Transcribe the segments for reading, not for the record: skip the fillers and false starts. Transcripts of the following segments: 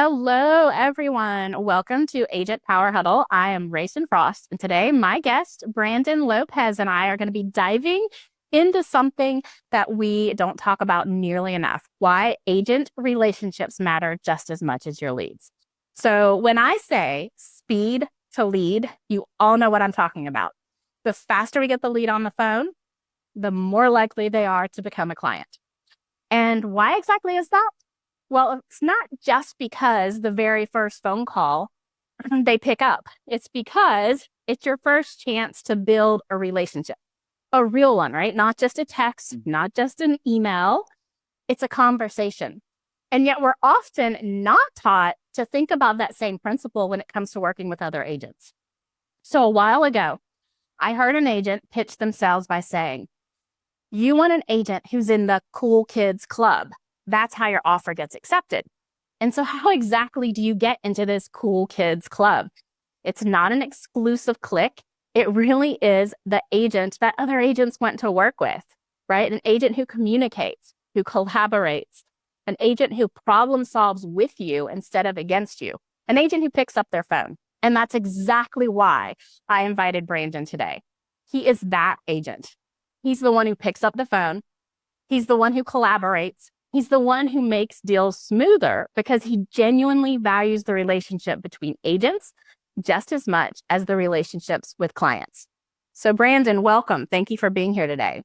Hello, everyone. Welcome to Agent Power Huddle. I am Raysun Frost, and today my guest, Brandon Lopez, and I are going to be diving into something that we don't talk about nearly enough: why agent relationships matter just as much as your leads. So, when I say speed to lead, you all know what I'm talking about. The faster we get the lead on the phone, the more likely they are to become a client. And why exactly is that? Well, it's not just because the very first phone call they pick up. It's because it's your first chance to build a relationship, a real one, right? Not just a text, not just an email. It's a conversation. And yet we're often not taught to think about that same principle when it comes to working with other agents. So a while ago, I heard an agent pitch themselves by saying, "You want an agent who's in the cool kids club. That's how your offer gets accepted." And so, how exactly do you get into this cool kids club? It's not an exclusive click. It really is the agent that other agents went to work with, right? An agent who communicates, who collaborates, an agent who problem solves with you instead of against you, an agent who picks up their phone. And that's exactly why I invited Brandon today. He is that agent. He's the one who picks up the phone. He's the one who collaborates. He's the one who makes deals smoother because he genuinely values the relationship between agents just as much as the relationships with clients. So, Brandon, welcome. Thank you for being here today.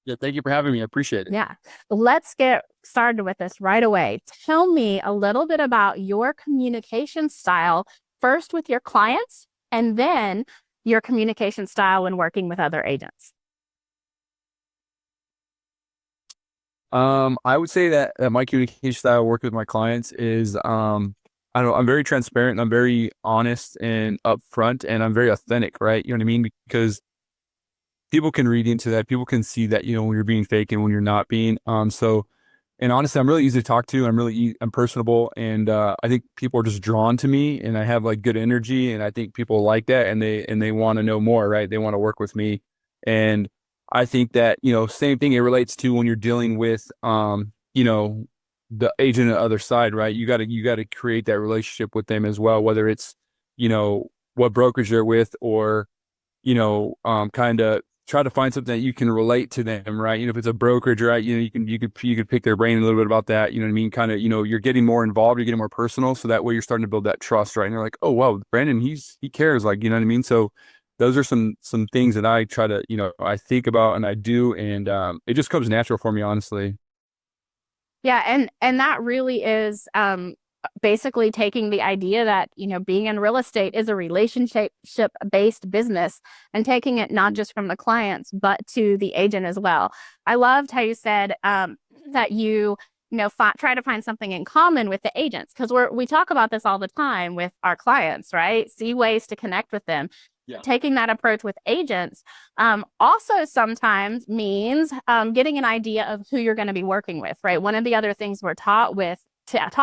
Yeah, thank you for having me. I appreciate it. Yeah. Let's get started with this right away. Tell me a little bit about your communication style, first with your clients, and then your communication style when working with other agents. I would say that my communication style working with my clients is, I don't know, I'm very transparent and I'm very honest and upfront and I'm very authentic, right? You know what I mean? Because people can read into that. People can see that, when you're being fake and when you're not being. And honestly, I'm really easy to talk to. I'm personable, and I think people are just drawn to me, and I have like good energy, and I think people like that, and they want to know more, right? They want to work with me, and I think that same thing. It relates to when you're dealing with the agent on the other side, right? You got to create that relationship with them as well, whether it's what brokerage they're with or kind of try to find something that you can relate to them, right? If it's a brokerage, right, you could pick their brain a little bit about that. You know what I mean? Kind of, you're getting more involved, you're getting more personal, so that way you're starting to build that trust, right? And they're like, oh wow, Brandon, he cares, like, you know what I mean? So those are some things that I try to, I think about and I do, and it just comes natural for me, honestly. Yeah, and that really is basically taking the idea that, being in real estate is a relationship based business and taking it not just from the clients, but to the agent as well. I loved how you said that try to find something in common with the agents, because we talk about this all the time with our clients, right? See ways to connect with them. Yeah. Taking that approach with agents also sometimes means getting an idea of who you're going to be working with, right? One of the other things we're taught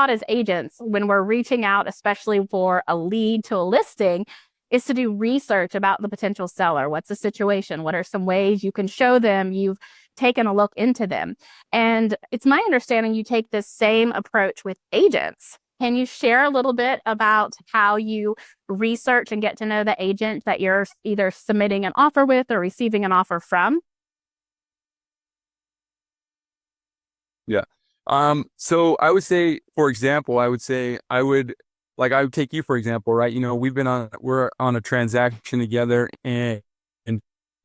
as agents when we're reaching out, especially for a lead to a listing, is to do research about the potential seller. What's the situation? What are some ways you can show them you've taken a look into them? And it's my understanding you take this same approach with agents. Can you share a little bit about how you research and get to know the agent that you're either submitting an offer with or receiving an offer from? Yeah. So I would say, for example, I would take you for example, right? We're on a transaction together, and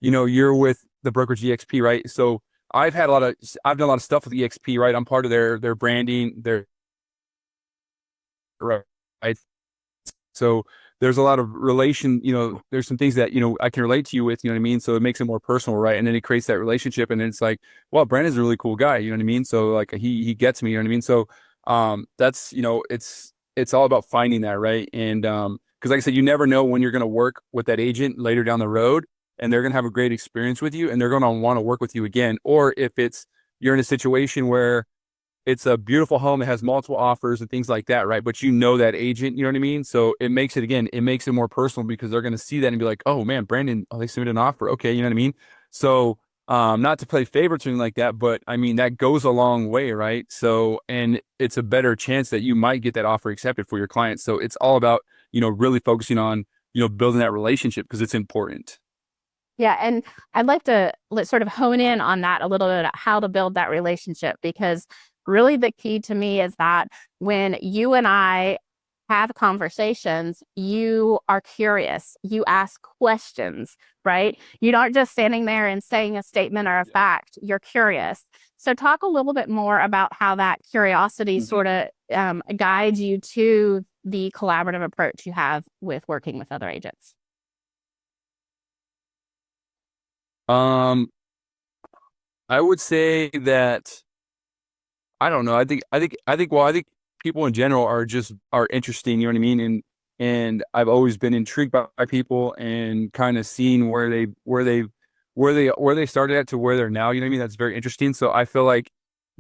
you're with the brokerage EXP, right? So I've done a lot of stuff with EXP, right? I'm part of their branding, right? So there's a lot of there's some things that, I can relate to you with, you know what I mean? So it makes it more personal, right? And then it creates that relationship. And then it's like, well, Brandon's a really cool guy, you know what I mean? So like he gets me, you know what I mean? So that's, it's all about finding that, right? And because like I said, you never know when you're going to work with that agent later down the road, and they're going to have a great experience with you and they're going to want to work with you again. Or if you're in a situation where it's a beautiful home that has multiple offers and things like that, right? But that agent, you know what I mean? So it makes it more personal because they're going to see that and be like, oh man, Brandon, oh, they submitted an offer. Okay. You know what I mean? So Not to play favorites or anything like that, but I mean, that goes a long way, right? So, and it's a better chance that you might get that offer accepted for your client. So it's all about, really focusing on, building that relationship because it's important. Yeah, and I'd like to sort of hone in on that a little bit, how to build that relationship, because really the key to me is that when you and I have conversations, you are curious, you ask questions, right? You're not just standing there and saying a statement or a Yeah. fact, you're curious. So, talk a little bit more about how that curiosity Mhm. sort of guides you to the collaborative approach you have with working with other agents. Um, I would say that I don't know. I think people in general are interesting. You know what I mean? And I've always been intrigued by people and kind of seeing where they started at to where they're now. You know what I mean? That's very interesting. So I feel like,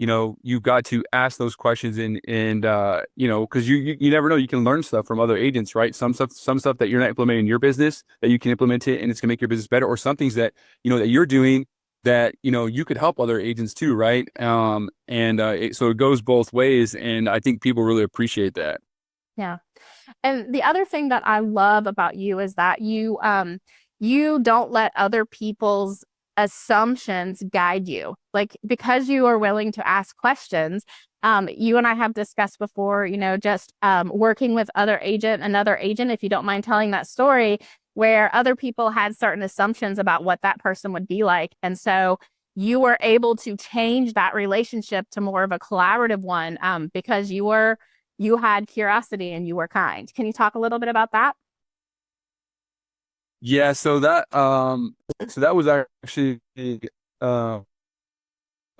you got to ask those questions and because you never know. You can learn stuff from other agents, right? Some stuff that you're not implementing in your business that you can implement it and it's gonna make your business better, or some things that that you're doing that you could help other agents too, right? So it goes both ways, and I think people really appreciate that. Yeah. And the other thing that I love about you is that you don't let other people's assumptions guide you. Like, because you are willing to ask questions, you and I have discussed before, just working with another agent, if you don't mind telling that story, where other people had certain assumptions about what that person would be like. And so you were able to change that relationship to more of a collaborative one, because you had curiosity and you were kind. Can you talk a little bit about that? Yeah, so that was actually um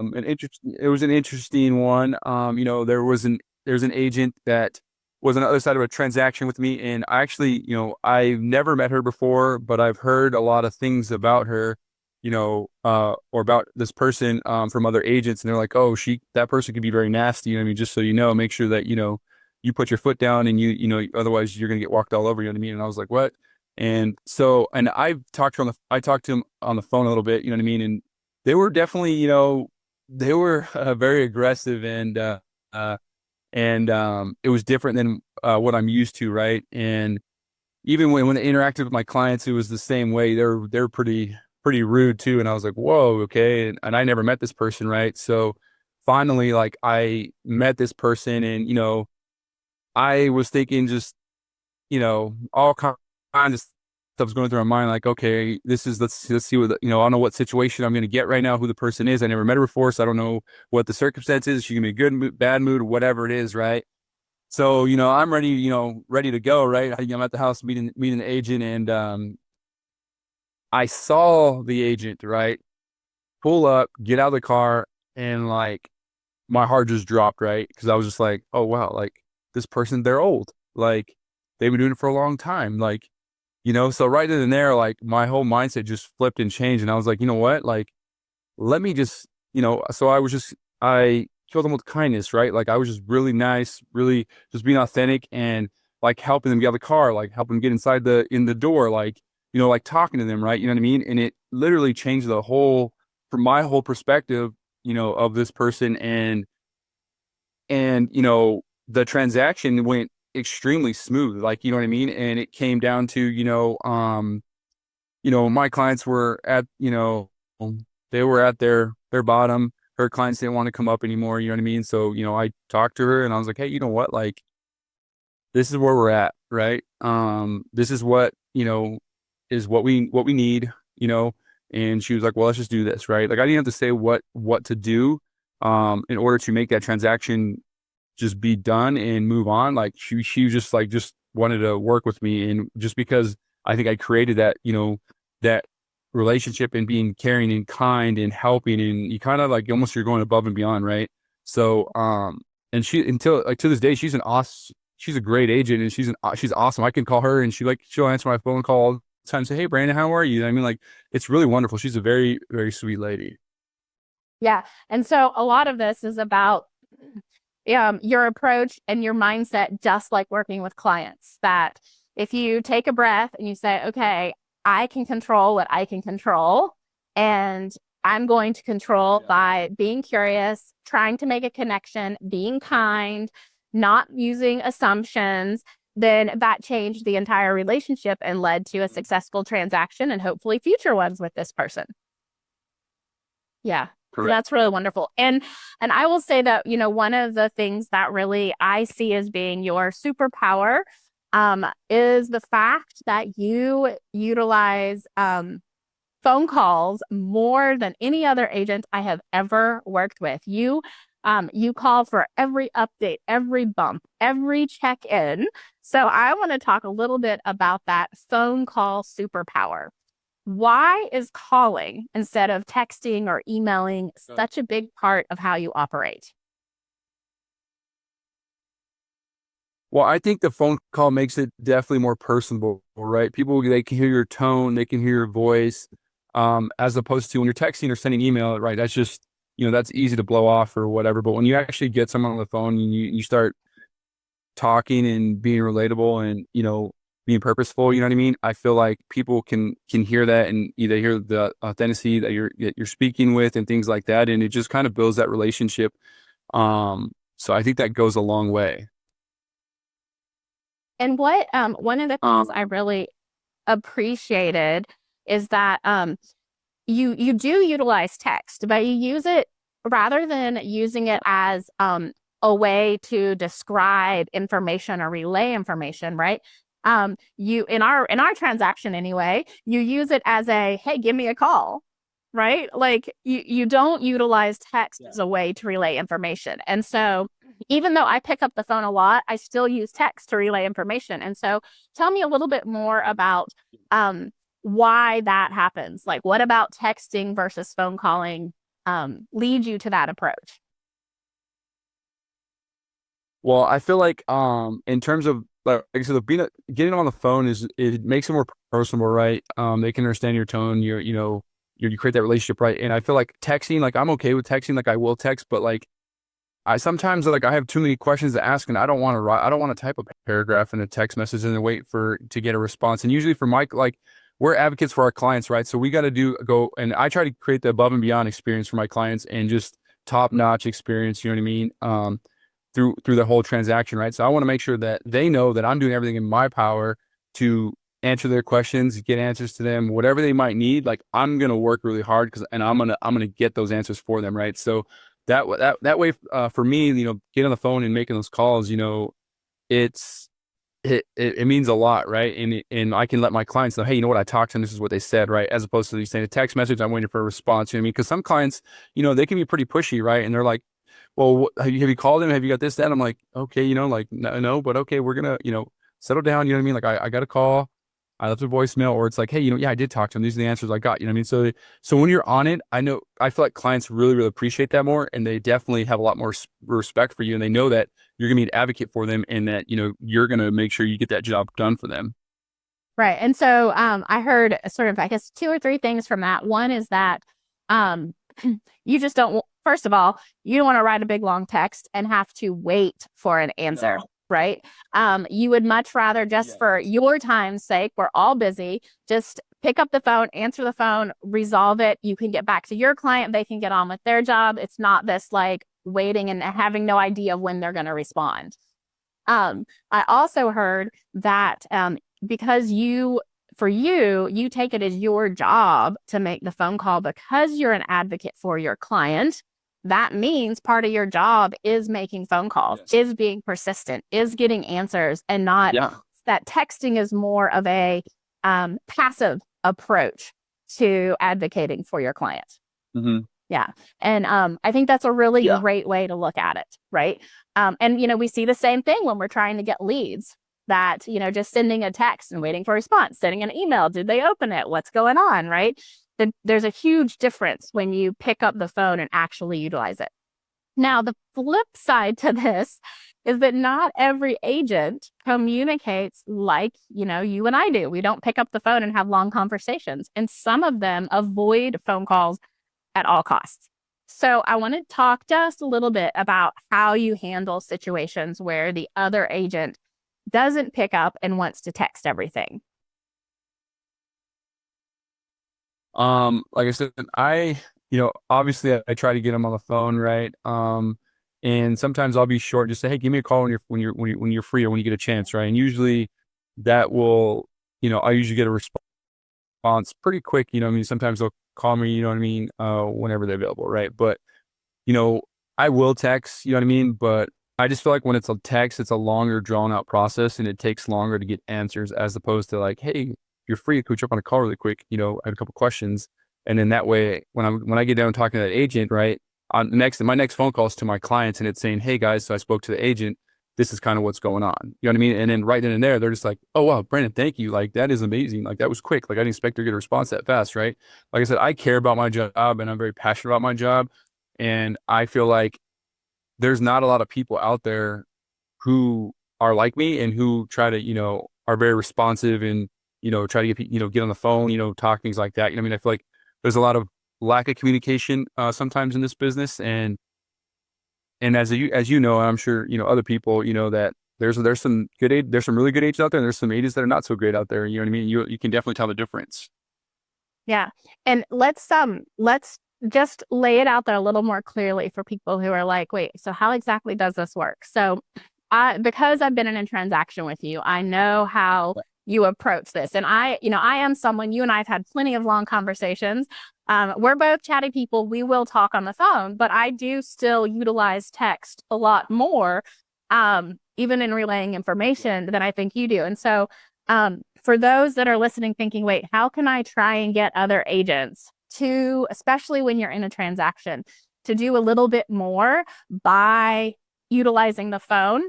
an interesting. It was an interesting one. There's an agent that was on the other side of a transaction with me, and I actually, I've never met her before, but I've heard a lot of things about her, or about this person from other agents, and they're like, oh, that person could be very nasty. You know what I mean? Just so you know, make sure that you put your foot down, and otherwise you're gonna get walked all over. You know what I mean? And I was like, what? And I talked to him on the phone a little bit. You know what I mean? And they were definitely, they were very aggressive uh, and it was different than what I'm used to, right? And even when I interacted with my clients, it was the same way. They're pretty rude too, and I was like, whoa, okay. And I never met this person, right? So finally, like I met this person, and I was thinking just all kinds of stuff's going through my mind. Like, okay, let's see what I don't know what situation I'm going to get right now, who the person is. I never met her before, so I don't know what the circumstances. She can be good mood, bad mood, whatever it is, right? So, I'm ready, ready to go, right? I'm at the house meeting the agent, and I saw the agent, right, pull up, get out of the car, and like my heart just dropped, right? Because I was just like, oh wow, like this person, they're old, like they've been doing it for a long time, like so right then and there, like my whole mindset just flipped and changed. And I was like, you know what? Like, let me just, so I killed them with kindness, right? Like I was just really nice, really just being authentic and like helping them get out of the car, like helping them get in the door, like, like talking to them, right? You know what I mean? And it literally changed from my whole perspective, of this person. And the transaction went extremely smooth, like, you know what I mean? And it came down to, my clients were at, they were at their bottom. Her clients didn't want to come up anymore. You know what I mean? So, I talked to her and I was like, hey, you know what? Like, this is where we're at, right? This is what, is what we need, and she was like, well, let's just do this, right? Like, I didn't have to say what to do, in order to make that transaction just be done and move on. Like she was just like just wanted to work with me, and just because I think I created that that relationship and being caring and kind and helping, and you kind of like almost you're going above and beyond, right? So and she until like to this day she's a great agent, and she's awesome. I can call her and she'll answer my phone call all the time, say, hey Brandon, how are you? I mean, like, it's really wonderful. She's a very very sweet lady. Yeah. And so a lot of this is about your approach and your mindset, just like working with clients. That if you take a breath and you say, okay, I can control what I can control, and I'm going to control by being curious, trying to make a connection, being kind, not using assumptions, then that changed the entire relationship and led to a successful transaction and hopefully future ones with this person. Yeah. Correct. That's really wonderful. And I will say that, one of the things that really I see as being your superpower is the fact that you utilize phone calls more than any other agent I have ever worked with. You call for every update, every bump, every check-in. So I want to talk a little bit about that phone call superpower. Why is calling instead of texting or emailing such a big part of how you operate? Well, I think the phone call makes it definitely more personable, right? People, they can hear your tone, they can hear your voice, as opposed to when you're texting or sending email, right? That's just, that's easy to blow off or whatever. But when you actually get someone on the phone and you start talking and being relatable and, being purposeful, you know what I mean? I feel like people can hear that and either hear the authenticity that you're speaking with and things like that. And it just kind of builds that relationship. So I think that goes a long way. And what one of the things I really appreciated is that you do utilize text, but you use it rather than using it as a way to describe information or relay information, right? You in our transaction anyway, you use it as a hey, give me a call, right? Like you don't utilize text as a way to relay information. And so even though I pick up the phone a lot, I still use text to relay information. And so tell me a little bit more about why that happens. Like what about texting versus phone calling leads you to that approach? Well, I feel like in terms of like I said, getting on the phone it makes it more personal, right? They can understand your tone, you create that relationship, right? And I feel like texting, like I'm okay with texting, like I will text, but like I sometimes like I have too many questions to ask, and I don't want to write. I don't want to type a paragraph in a text message and then wait to get a response. And usually for Mike, like we're advocates for our clients, right? So we got to go, and I try to create the above and beyond experience for my clients and just top notch experience. You know what I mean? Through the whole transaction, right? So I want to make sure that they know that I'm doing everything in my power to answer their questions, get answers to them, whatever they might need. Like I'm gonna work really hard and I'm gonna get those answers for them, right? So that way, for me, getting on the phone and making those calls, it's it means a lot, right? And I can let my clients know, hey, you know what, I talked to them, this is what they said, right? As opposed to you saying a text message, I'm waiting for a response. You know what I mean? Because some clients, they can be pretty pushy, right? And they're like, well, have you called him? Have you got this, that? I'm like, okay, like, no, but okay, we're gonna, settle down. You know what I mean? Like, I got a call, I left a voicemail, or it's like, hey, yeah, I did talk to him. These are the answers I got. You know what I mean? So when you're on it, I feel like clients really, really appreciate that more, and they definitely have a lot more respect for you, and they know that you're gonna be an advocate for them, and that you're gonna make sure you get that job done for them. Right. And so I heard sort of, I guess, two or three things from that. One is that um, you just don't, first of all, you don't want to write a big long text and have to wait for an answer. No. Right. You would much rather just for your time's sake, we're all busy, just pick up the phone, answer the phone, resolve it. You can get back to your client. They can get on with their job. It's not this like waiting and having no idea of when they're going to respond. I also heard that because you take it as your job to make the phone call because you're an advocate for your client. That means part of your job is making phone calls, is being persistent, is getting answers, and not that texting is more of a passive approach to advocating for your client. Mm-hmm. Yeah. And I think that's a really great way to look at it. Right. And, we see the same thing when we're trying to get leads that, just sending a text and waiting for a response, sending an email. Did they open it? What's going on? Right. There's a huge difference when you pick up the phone and actually utilize it. Now, the flip side to this is that not every agent communicates like, you and I do. We don't pick up the phone and have long conversations. And some of them avoid phone calls at all costs. So I want to talk just a little bit about how you handle situations where the other agent doesn't pick up and wants to text everything. Like I said, obviously I try to get them on the phone, right? And sometimes I'll be short, just say, hey, give me a call when you're free or when you get a chance, right? And usually that will, I usually get a response pretty quick. I mean, sometimes they'll call me, you know what I mean, whenever they're available, right? But you know, I will text, you know what I mean? But I just feel like when it's a text, it's a longer drawn out process and it takes longer to get answers as opposed to like, hey, you're free, could you jump on a call really quick? I have a couple questions. And then that way, when I get down talking to that agent, right? My next phone call is to my clients and it's saying, hey guys, so I spoke to the agent. This is kind of what's going on. You know what I mean? And then right then and there, they're just like, oh wow, Brandon, thank you. Like that is amazing. Like that was quick. Like I didn't expect to get a response that fast, right? Like I said, I care about my job and I'm very passionate about my job. And I feel like there's not a lot of people out there who are like me and who try to, are very responsive and, try to get on the phone, talk things like that. I mean, I feel like there's a lot of lack of communication sometimes in this business. And as you know, I'm sure, other people, that there's some there's some really good agents out there and there's some agents that are not so great out there. You know what I mean? You can definitely tell the difference. Yeah. And let's just lay it out there a little more clearly for people who are like, wait, so how exactly does this work? So because I've been in a transaction with you, I know how you approach this. And I am someone, you and I have had plenty of long conversations. We're both chatty people. We will talk on the phone, but I do still utilize text a lot more, even in relaying information than I think you do. And so, for those that are listening, thinking, wait, how can I try and get other agents to, especially when you're in a transaction, to do a little bit more by utilizing the phone?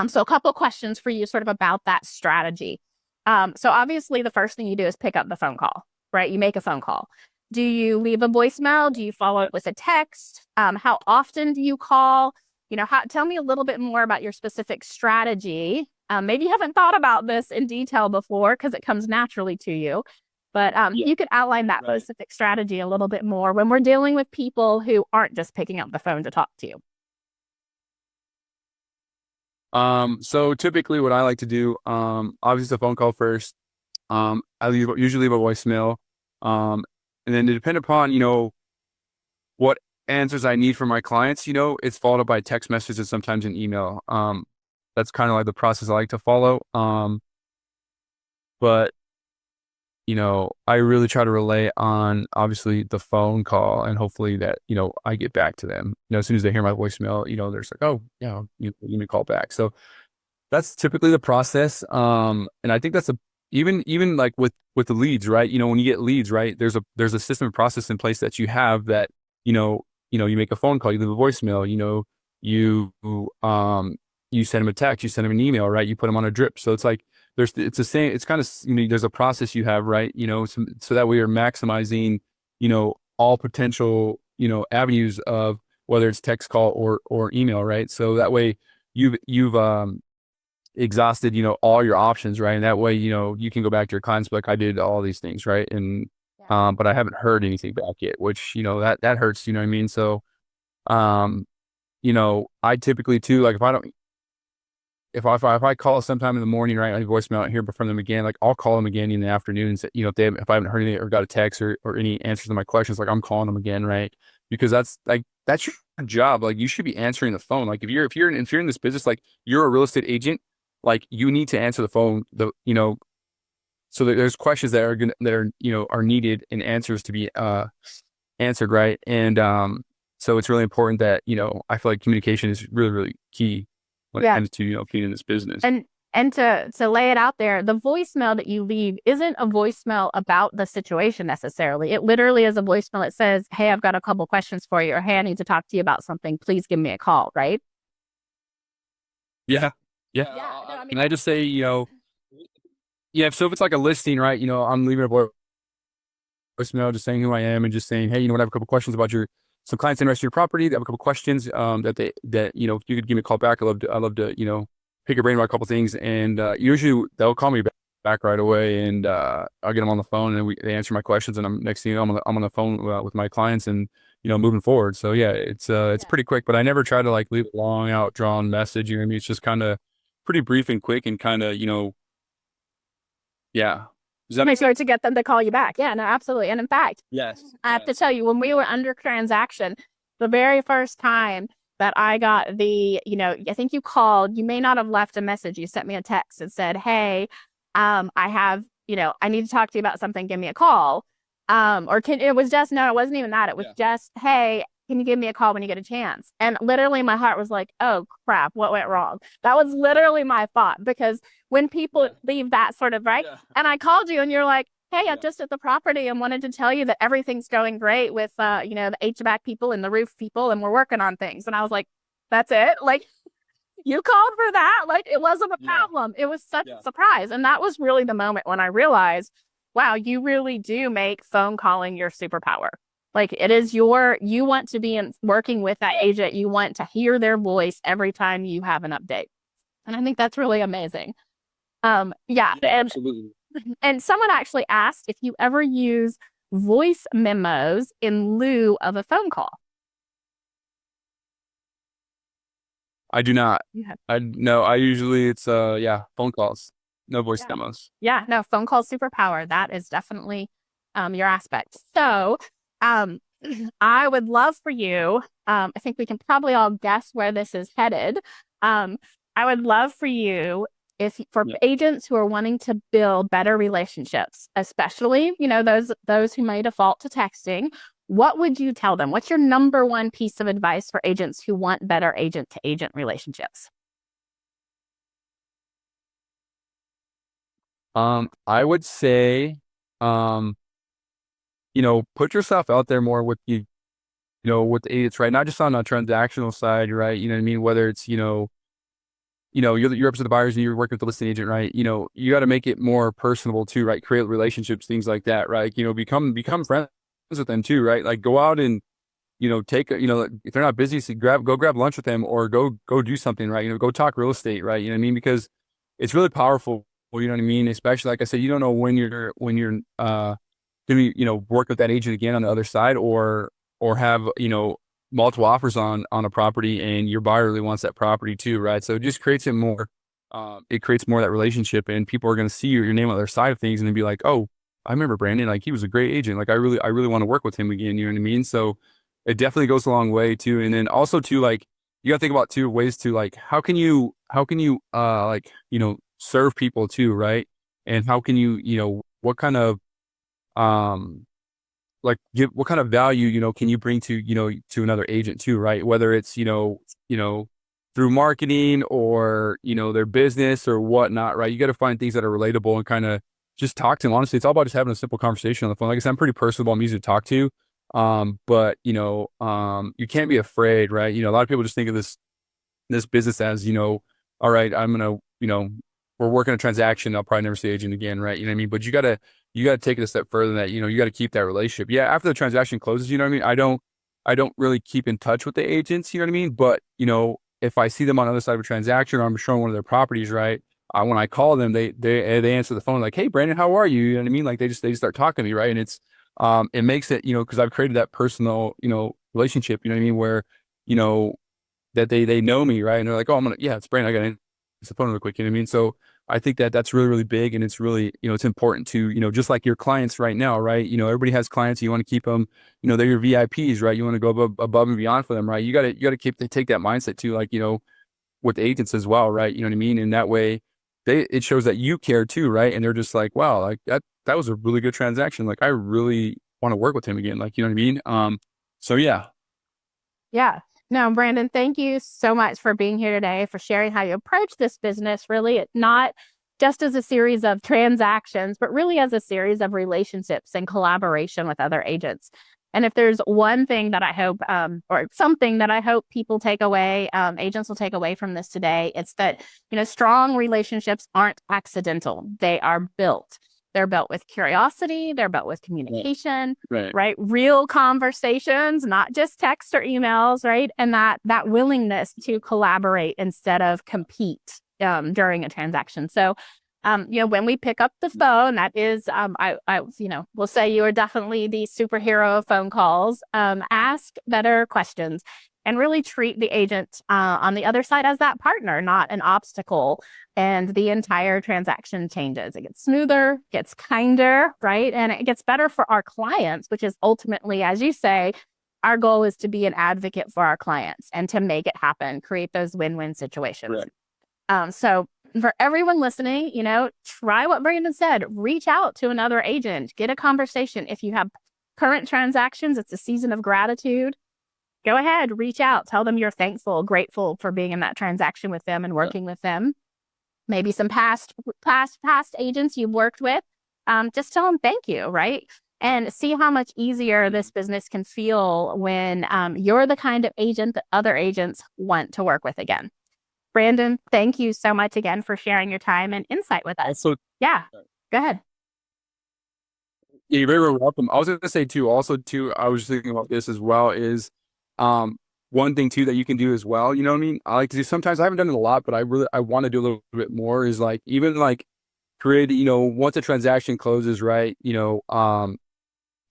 So a couple of questions for you sort of about that strategy. So obviously the first thing you do is pick up the phone call, right? You make a phone call. Do you leave a voicemail? Do you follow it with a text? How often do you call? Tell me a little bit more about your specific strategy. Maybe you haven't thought about this in detail before because it comes naturally to you, but Yeah. you could outline that Right. specific strategy a little bit more when we're dealing with people who aren't just picking up the phone to talk to you. So typically what I like to do, obviously the phone call first. I usually leave a voicemail. And then to depend upon, what answers I need from my clients, it's followed up by text messages, sometimes an email. That's kind of like the process I like to follow. But I really try to rely on obviously the phone call and hopefully that, I get back to them. As soon as they hear my voicemail, they're just like, oh, yeah, you me call back. So that's typically the process. And I think that's even like with the leads, right? When you get leads, right, there's a system and process in place that you have that, you make a phone call, you leave a voicemail, you you send them a text, you send them an email, right? You put them on a drip. So it's like it's the same, it's kind of, there's a process you have, right? So that way you're maximizing, all potential, avenues of whether it's text call or email, right? So that way you've exhausted, all your options, right? And that way, you can go back to your clients like I did all these things, right? And Yeah. but I haven't heard anything back yet, which, that hurts, you know what I mean? So um, I typically too, like if I call sometime in the morning, right, I voicemail out here from them again, like I'll call them again in the afternoon and say, if I haven't heard anything or got a text or any answers to my questions, like I'm calling them again, right? Because that's your job. Like you should be answering the phone. Like if you're in this business, like you're a real estate agent, like you need to answer the phone. So there's questions that are needed and answers to be answered, right? And so it's really important that I feel like communication is really really key when it Yeah. comes to being in this business. And to lay it out there, the voicemail that you leave isn't a voicemail about the situation necessarily. It literally is a voicemail that says, "Hey, I've got a couple questions for you," or "Hey, I need to talk to you about something. Please give me a call." Right? Yeah, yeah. Yeah. No, I mean, Can I just say, yeah. So if it's like a listing, right? I'm leaving a voicemail just saying who I am and just saying, hey, what, I have a couple questions about some clients interested in your property. They have a couple questions that if you could give me a call back, I love to pick your brain about a couple things. And usually they'll call me back right away, and I'll get them on the phone, and they answer my questions, and next thing you know, I'm on the phone with my clients, and moving forward. So yeah, it's yeah. pretty quick, but I never try to like leave a long out drawn message. You know what I mean? It's just kind of pretty brief and quick, and kind of yeah. Does that make sure to get them to call you back. Yeah, no, absolutely. And in fact, Yes. I have to tell you, when we were under transaction, the very first time that I got I think you called, you may not have left a message. You sent me a text and said, hey, I have, I need to talk to you about something. Give me a call. It was just, no, it wasn't even that. It was just, hey, can you give me a call when you get a chance? And literally my heart was like, oh crap, what went wrong? That was literally my thought, because when people leave that sort of, right? And I called you and you're like, hey, I'm just at the property and wanted to tell you that everything's going great with, the HVAC people and the roof people, and we're working on things. And I was like, that's it? Like, you called for that? Like, it wasn't a problem. It was such a surprise. And that was really the moment when I realized, wow, you really do make phone calling your superpower. Like, it is you want to be working with that agent. You want to hear their voice every time you have an update. And I think that's really amazing. Yeah. absolutely. And someone actually asked if you ever use voice memos in lieu of a phone call. I do not. Yeah. No, I usually it's phone calls. No voice demos. Yeah, no, phone call superpower. That is definitely your aspect. So um I would love for you, I think we can probably all guess where this is headed. I would love for you, if for agents who are wanting to build better relationships, especially, those who may default to texting, what would you tell them? What's your number one piece of advice for agents who want better agent to agent relationships? I would say, um, put yourself out there more with with the agents, right? Not just on a transactional side, right? You know what I mean? Whether it's, you represent the buyers and you're working with the listing agent, right? You got to make it more personable too, right? Create relationships, things like that, right? Become friends with them too, right? Like go out and, take, if they're not busy, so go grab lunch with them, or go do something, right? Go talk real estate, right? You know what I mean? Because it's really powerful. You know what I mean? Especially, like I said, you don't know when you're gonna be, work with that agent again on the other side, or have, multiple offers on a property, and your buyer really wants that property too, right? So it just creates it creates more of that relationship, and people are going to see your name on the other side of things and then be like, oh, I remember Brandon, like he was a great agent. Like I really want to work with him again. You know what I mean? So it definitely goes a long way too. And then also too, like you got to think about two ways to, like, how can you like, serve people too, right? And how can you, what kind of, um, like what kind of value, can you bring to, to another agent too, right? Whether it's, through marketing, or, their business or whatnot, right? You got to find things that are relatable and kind of just talk to them. Honestly, it's all about just having a simple conversation on the phone. Like I said, I'm pretty personable. I'm easy to talk to. But you can't be afraid, right? A lot of people just think of this business as, all right, I'm going to, we're working a transaction. I'll probably never see the agent again. Right. You know what I mean? But you gotta take it a step further than that. You got to keep that relationship. Yeah. After the transaction closes, you know what I mean? I don't really keep in touch with the agents. You know what I mean? But, if I see them on the other side of a transaction, or I'm showing one of their properties, right? When I call them, they answer the phone like, hey, Brandon, how are you? You know what I mean? Like they just start talking to me. Right. And it makes it, cause I've created that personal, relationship, you know what I mean? Where, you know, that they know me, right? And they're like, oh, it's Brandon. I got to it's the phone real quick. You know what I mean? So I think that that's really, really big. And it's really, it's important to, just like your clients right now, right? Everybody has clients. You want to keep them, they're your VIPs, right? You want to go above and beyond for them, right? You got to take that mindset too, like, with agents as well, right? You know what I mean? And that way it shows that you care too, right? And they're just like, wow, like that was a really good transaction. Like I really want to work with him again. Like, you know what I mean? So yeah. Yeah. No, Brandon, thank you so much for being here today, for sharing how you approach this business. Really, not just as a series of transactions, but really as a series of relationships and collaboration with other agents. And if there's one thing that I hope, or something that I hope people take away, agents will take away from this today, it's that, strong relationships aren't accidental. They are built. They're built with curiosity. They're built with communication, right? Real conversations, not just text or emails, right? And that willingness to collaborate instead of compete during a transaction. So, when we pick up the phone, that is, we'll say you are definitely the superhero of phone calls. Ask better questions and really treat the agent on the other side as that partner, not an obstacle. and the entire transaction changes. It gets smoother, gets kinder, right? And it gets better for our clients, which is ultimately, as you say, our goal is to be an advocate for our clients and to make it happen, create those win-win situations. Right. So for everyone listening, try what Brandon said, reach out to another agent, get a conversation. If you have current transactions, it's a season of gratitude. Go ahead, reach out, tell them you're thankful, grateful for being in that transaction with them and working with them. Maybe some past agents you've worked with, just tell them thank you, right? And see how much easier this business can feel when you're the kind of agent that other agents want to work with again. Brandon, thank you so much again for sharing your time and insight with us. Also, yeah, go ahead. Yeah, you're very welcome. I was going to say too, I was thinking about this as well is, one thing too that you can do as well, you know what I mean? I like to do, sometimes I haven't done it a lot, but I want to do a little bit more, is like, even like create, once a transaction closes, right?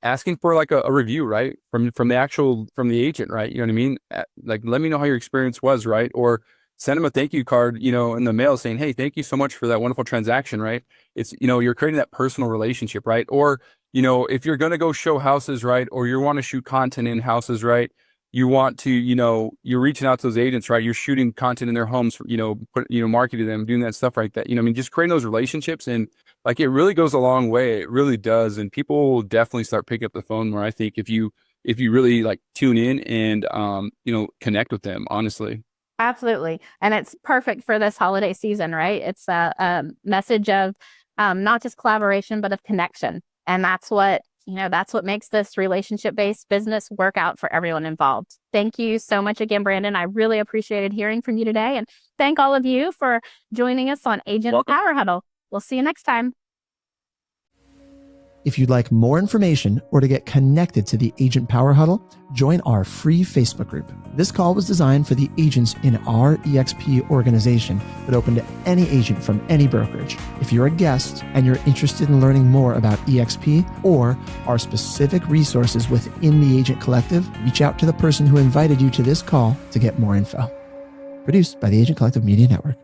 Asking for like a review, right? From the agent, right? You know what I mean? Like, let me know how your experience was, right? Or send them a thank you card, in the mail saying, hey, thank you so much for that wonderful transaction, right? It's, you're creating that personal relationship, right? Or, if you're going to go show houses, right? Or you want to shoot content in houses, right? You want to, you're reaching out to those agents, right? You're shooting content in their homes, marketing them, doing that stuff like that. Just creating those relationships, and like, it really goes a long way. It really does. And people will definitely start picking up the phone more, I think, if you really like tune in and, connect with them, honestly. Absolutely. And it's perfect for this holiday season, right? It's a message of not just collaboration, but of connection. And that's what makes this relationship-based business work out for everyone involved. Thank you so much again, Brandon. I really appreciated hearing from you today. And thank all of you for joining us on Agent Power Huddle. We'll see you next time. If you'd like more information or to get connected to the Agent Power Huddle, join our free Facebook group. This call was designed for the agents in our EXP organization, but open to any agent from any brokerage. If you're a guest and you're interested in learning more about EXP or our specific resources within the Agent Collective, reach out to the person who invited you to this call to get more info. Produced by the Agent Collective Media Network.